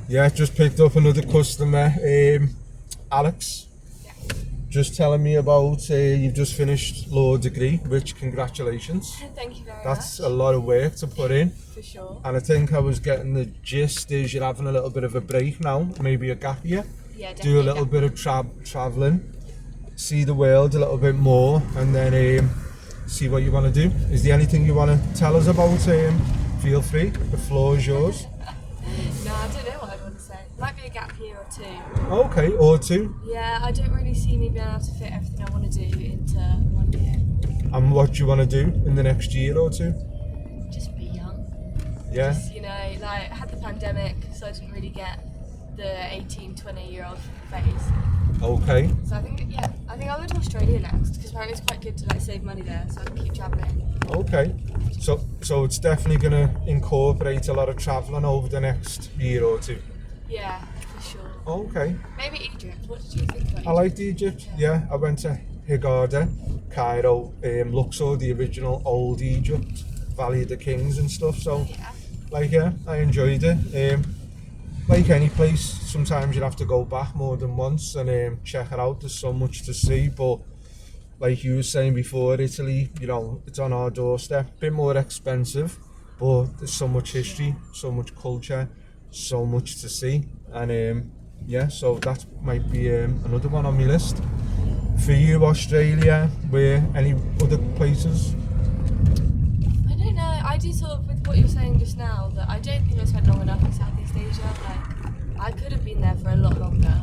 Yeah, just picked up another customer, Alex. Yeah. Just telling me about you've just finished law degree, which congratulations. Thank you very That's much. a lot of work to put in. For sure. And I think I was getting the gist is you're having a little bit of a break now, maybe a gap year. Yeah, definitely. Do a little bit of travelling, see the world a little bit more, and then see what you want to do. Is there anything you want to tell us about? Feel free, the floor is yours. No, I don't know what I want to say. Might be a gap year or two. Okay, or two. Yeah, I don't really see me being able to fit everything I want to do into 1 year. And what do you want to do in the next year or two? Just be young. Yeah. Just, like, I had the pandemic, so I didn't really get the 18, 20-year-old phase. Okay. So I think I'll go to Australia next, because apparently it's quite good to save money there, so I can keep travelling. Okay. So it's definitely going to incorporate a lot of travelling over the next year or two. Yeah, for sure. Okay. Maybe Egypt. What did you think about Egypt? I liked Egypt. Yeah, I went to Hurghada, Cairo, Luxor, the original old Egypt, Valley of the Kings and stuff. So, I enjoyed it. Like any place, sometimes you'd have to go back more than once and check it out. There's so much to see, but like you were saying before, Italy, it's on our doorstep. A bit more expensive, but there's so much history, so much culture, so much to see. And so that might be another one on my list. For you, Australia, where any other places? I don't know. I do sort of, with what you were saying just now, that I don't think I spent long enough in Southeast Asia. I could have been there for a lot longer.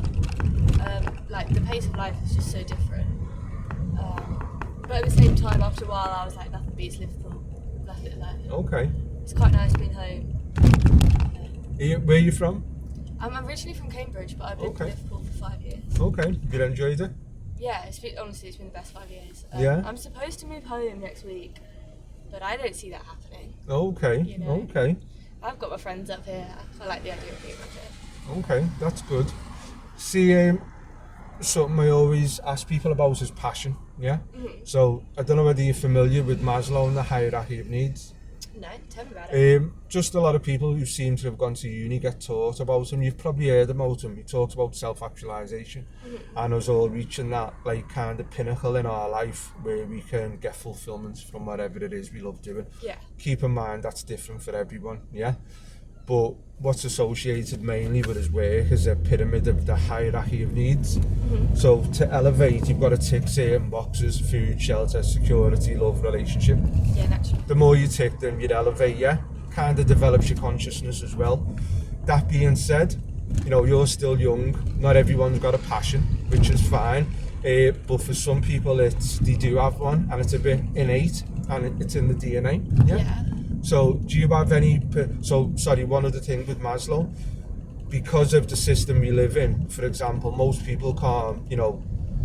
The pace of life is just so different. But at the same time, after a while, I was like, nothing beats Liverpool. Left it there. Okay. It's quite nice being home. Where are you from? I'm originally from Cambridge, but I've been to Liverpool for 5 years. Okay. You enjoyed it? Yeah, honestly, it's been the best 5 years. Yeah. I'm supposed to move home next week, but I don't see that happening. Okay. Okay. I've got my friends up here. I like the idea of being up here. Okay, that's good. See, something I always ask people about is passion, yeah? Mm-hmm. So, I don't know whether you're familiar with Maslow and the hierarchy of needs. No, tell me about it. Just a lot of people who seem to have gone to uni get taught about him. You've probably heard about him. He talks about self-actualization, and us all reaching that kind of pinnacle in our life where we can get fulfillment from whatever it is we love doing. Yeah. Keep in mind that's different for everyone, yeah? But what's associated mainly with his work is a pyramid of the hierarchy of needs. Mm-hmm. So to elevate, you've got to tick certain boxes: food, shelter, security, love, relationship. Yeah, naturally. The more you tick them, you'd elevate, yeah? Kind of develops your consciousness as well. That being said, you're still young. Not everyone's got a passion, which is fine. But for some people, they do have one, and it's a bit innate, and it's in the DNA, yeah? So, do you have any... one other thing with Maslow. Because of the system we live in, for example, most people can't,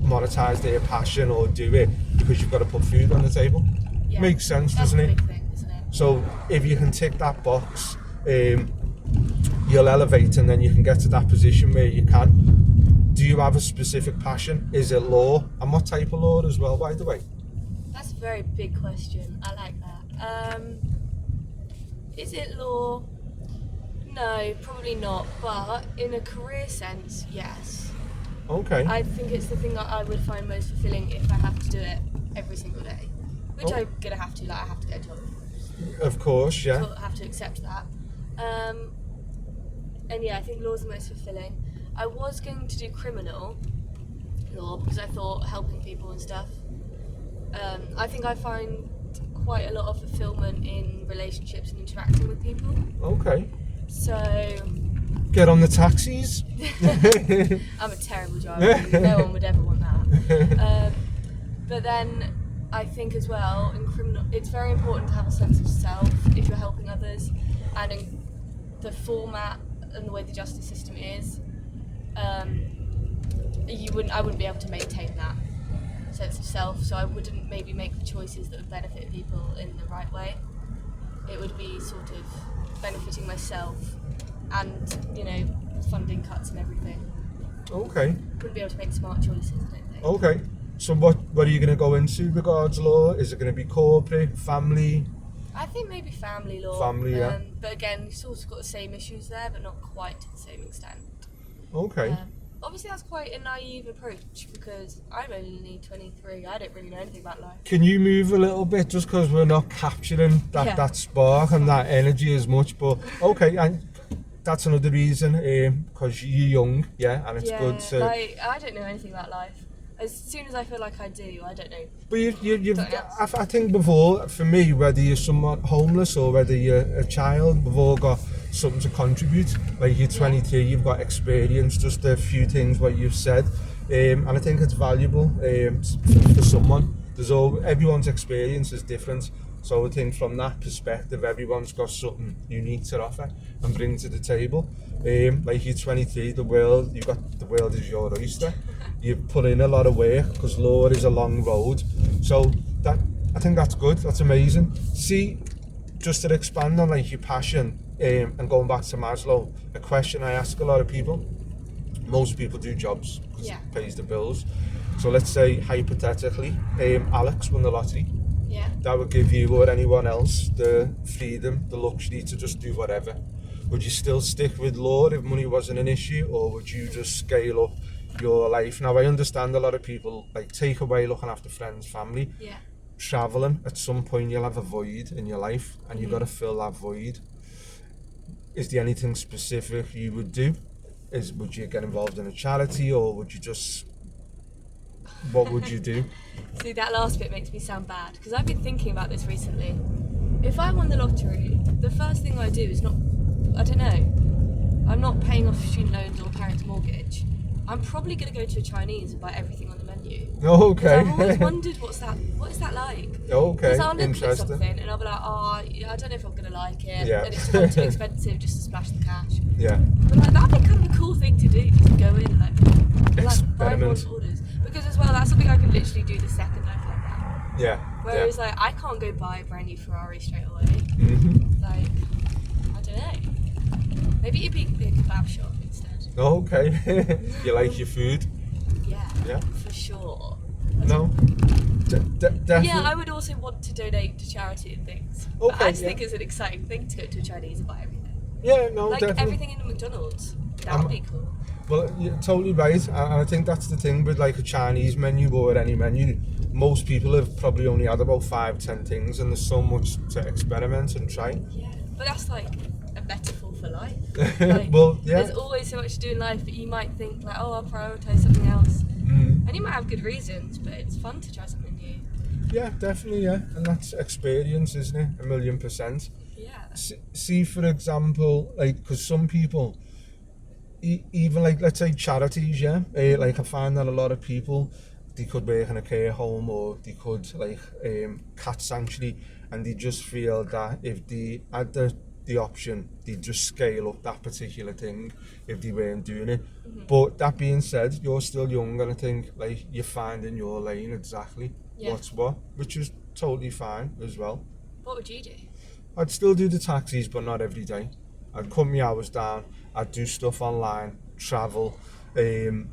monetize their passion or do it because you've got to put food on the table. Yeah. Makes sense, doesn't it? That's a big thing, isn't it? So, if you can tick that box, you'll elevate and then you can get to that position where you can. Do you have a specific passion? Is it law? And what type of law as well, by the way? That's a very big question. I like that. Is it law? No, probably not. But in a career sense, yes. Okay. I think it's the thing that I would find most fulfilling if I have to do it every single day. Which I'm going to have to, I have to get a job. Of course, yeah. So I have to accept that. And yeah, I think law's the most fulfilling. I was going to do criminal law because I thought helping people and stuff. I think I find quite a lot of fulfillment in relationships and interacting with people. Okay. So... Get on the taxis. I'm a terrible driver. No one would ever want that. But then I think as well, in criminal, it's very important to have a sense of self if you're helping others. And in the format and the way the justice system is, I wouldn't be able to maintain that sense of self, so I wouldn't maybe make the choices that would benefit people in the right way. It would be sort of benefiting myself and, funding cuts and everything. Okay. Wouldn't be able to make smart choices, I don't think. Okay. So what are you going to go into regards law? Is it going to be corporate, family? I think maybe family law. Family, yeah. But again, you've sort of got the same issues there, but not quite to the same extent. Okay. Obviously, that's quite a naive approach because I'm only 23. I don't really know anything about life. Can you move a little bit just because we're not capturing that spark and that energy as much? But okay, and that's another reason because you're young, yeah, and it's good to. Like, I don't know anything about life. As soon as I feel like I do, I don't know. But you've I think before, for me, whether you're somewhat homeless or whether you're a child, we've all got something to contribute. Like you're 23, you've got experience, just a few things what you've said, and I think it's valuable for someone. Everyone's experience is different, so I think from that perspective, everyone's got something unique to offer and bring to the table. Like you're 23, the world is your oyster. You put in a lot of work because law is a long road, so I think that's good. That's amazing. See, just to expand on like your passion and going back to Maslow, a question I ask a lot of people. Most people do jobs because it pays the bills. So let's say hypothetically, Alex won the lottery. Yeah. That would give you or anyone else the freedom, the luxury to just do whatever. Would you still stick with law if money wasn't an issue, or would you just scale up your life? Now I understand a lot of people like take away looking after friends, family, traveling. At some point you'll have a void in your life and you've got to fill that void. Is there anything specific you would do? Would you get involved in a charity, or would you just, what would you do? See, that last bit makes me sound bad because I've been thinking about this recently. If I won the lottery, the first thing I do is I'm not paying off student loans or parents' mortgage. I'm probably going to go to a Chinese and buy everything on the menu. Oh, okay. I've always wondered what is that like? Okay, because I'll look at interesting. something and I'll be like, I don't know if I'm going to like it. Yeah. And it's far too expensive just to splash the cash. Yeah. But like, that'd be kind of a cool thing to do, just to go in like buy everyone's orders. Because as well, that's something I can literally do the second I find out. Yeah. Whereas like, I can't go buy a brand new Ferrari straight away. Mm-hmm. Like, I don't know. Maybe it'd be a kebab shop instead. Okay. You like your food? Yeah. For sure. No. Definitely. Yeah, I would also want to donate to charity and things. Okay, but I just think it's an exciting thing to go to a Chinese and buy everything. Yeah, no, like definitely. Everything in the McDonald's. That would be cool. Well, you're totally right, and I think that's the thing with like a Chinese menu or any menu. Most people have probably only had about 5-10 things, and there's so much to experiment and try. Yeah, but that's like a metaphor for life. Like, well, yeah. There's always so much to do in life, but you might think like, oh, I'll prioritise something else. And you might have good reasons, but it's fun to try something new. Yeah, definitely, yeah. And that's experience, isn't it? 1,000,000%. Yeah. See, for example, like, because some people, even like, let's say charities, yeah? Like, I find that a lot of people, they could work in a care home or they could, like, cat sanctuary, and they just feel that if they had the option, they'd just scale up that particular thing if they weren't doing it. But that being said, you're still young, and I think like you're finding your lane exactly what's what, which is totally fine as well. What would you do? I'd still do the taxis, but not every day. I'd cut my hours down, I'd do stuff online, travel, and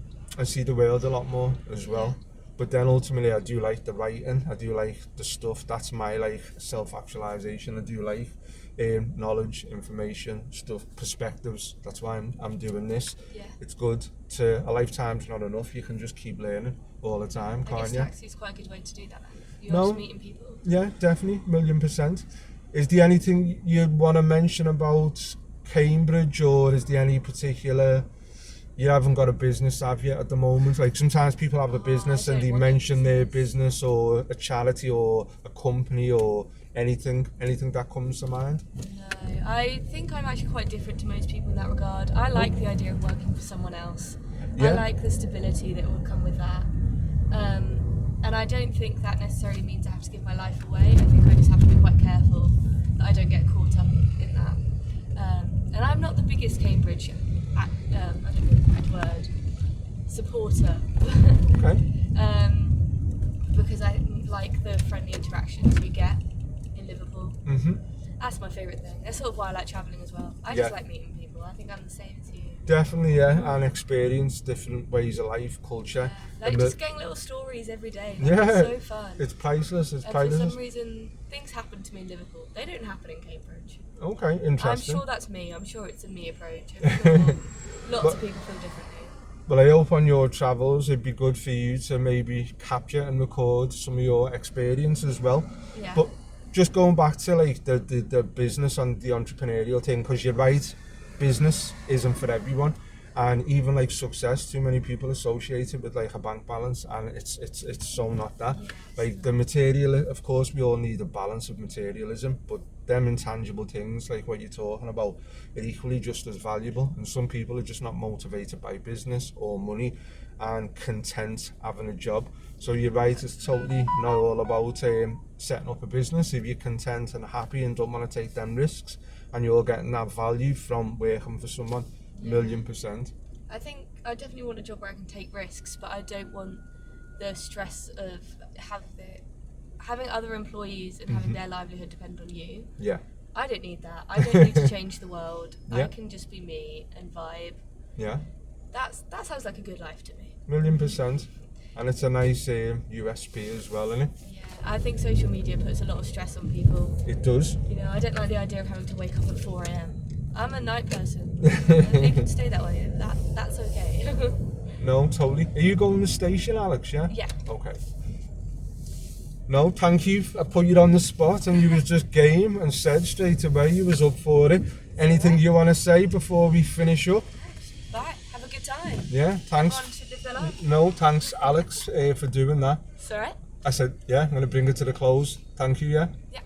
see the world a lot more as well. But then ultimately I do like the writing, I do like the stuff, that's my like self-actualization. I do like knowledge, information, stuff, perspectives. That's why I'm doing this. Yeah. It's good a lifetime's not enough. You can just keep learning all the time, can't you? Taxi's quite a good way to do that then. You're just meeting people. Yeah, definitely, 1,000,000%. Is there anything you'd want to mention about Cambridge, or is there any particular, you haven't got a business, have you, at the moment? Like sometimes people have a business and they mention their business or a charity or a company or anything that comes to mind? No, I think I'm actually quite different to most people in that regard. I like the idea of working for someone else. Yeah. I like the stability that will come with that. And I don't think that necessarily means I have to give my life away. I think I just have to be quite careful that I don't get caught up in that. And I'm not the biggest Cambridge, I don't know the right word, supporter. Okay. Because I like the friendly interactions you get in Liverpool. Mm-hmm. That's my favourite thing. That's sort of why I like travelling as well. I just like meeting people. I think I'm the same as you. Definitely, yeah, and experience different ways of life, culture. Like and just getting little stories every day. Like, yeah, it's so fun. it's priceless. It's And priceless. for some reason, things happen to me in Liverpool. They don't happen in Cambridge. Okay, interesting. I'm sure that's me. I'm sure it's a me approach. I'm sure lots of people feel differently. But I hope on your travels it'd be good for you to maybe capture and record some of your experience as well. Yeah. But just going back to like the business and the entrepreneurial thing, because you're right, business isn't for everyone, and even like success, too many people associate it with like a bank balance, and it's so not that. Like the material, of course, we all need a balance of materialism, but them intangible things like what you're talking about are equally just as valuable, and some people are just not motivated by business or money and content having a job. So you're right, it's totally not all about setting up a business. If you're content and happy and don't want to take them risks, and you're getting that value from working for someone, 1,000,000%. I think I definitely want a job where I can take risks, but I don't want the stress of having other employees and having their livelihood depend on you. Yeah. I don't need that. I don't need to change the world. Yeah. I can just be me and vibe. Yeah. That sounds like a good life to me. 1,000,000%. And it's a nice USP as well, isn't it? Yeah, I think social media puts a lot of stress on people. It does. You know, I don't like the idea of having to wake up at 4 a.m. I'm a night person. They can stay that way. That's okay. No, totally. Are you going to the station, Alex, yeah? Yeah. Okay. No, thank you. I put you on the spot and you was just game and said straight away you was up for it. Anything you want to say before we finish up? Bye. Have a good time. Yeah, thanks. Everyone should live their life. No, thanks, Alex, for doing that. It's alright. I said, yeah, I'm going to bring it to the close. Thank you, yeah? Yeah.